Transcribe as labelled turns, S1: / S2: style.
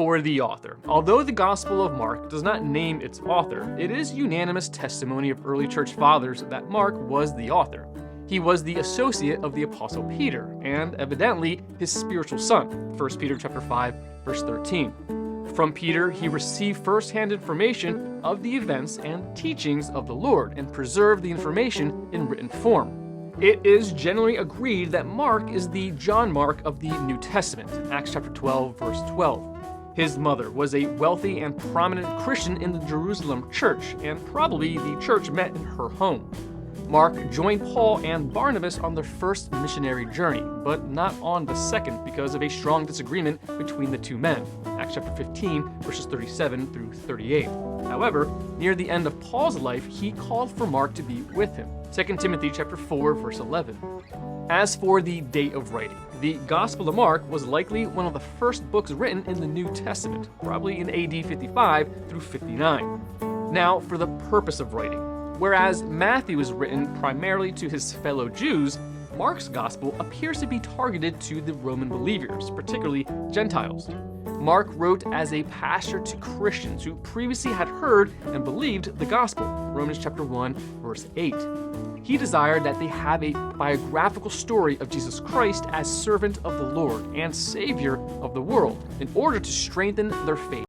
S1: For the author. Although the Gospel of Mark does not name its author, it is unanimous testimony of early church fathers that Mark was the author. He was the associate of the Apostle Peter, and evidently his spiritual son, 1 Peter chapter 5, verse 13. From Peter, he received first-hand information of the events and teachings of the Lord and preserved the information in written form. It is generally agreed that Mark is the John Mark of the New Testament, Acts chapter 12, verse 12. His mother was a wealthy and prominent Christian in the Jerusalem church, and probably the church met in her home. Mark joined Paul and Barnabas on their first missionary journey, but not on the second because of a strong disagreement between the two men, Acts chapter 15, verses 37 through 38. However, near the end of Paul's life, he called for Mark to be with him, 2 Timothy chapter 4, verse 11. As for the date of writing, the Gospel of Mark was likely one of the first books written in the New Testament, probably in AD 55 through 59. Now, for the purpose of writing. Whereas Matthew is written primarily to his fellow Jews, Mark's Gospel appears to be targeted to the Roman believers, particularly Gentiles. Mark wrote as a pastor to Christians who previously had heard and believed the Gospel, Romans chapter 1, verse 8. He desired that they have a biographical story of Jesus Christ as servant of the Lord and Savior of the world in order to strengthen their faith.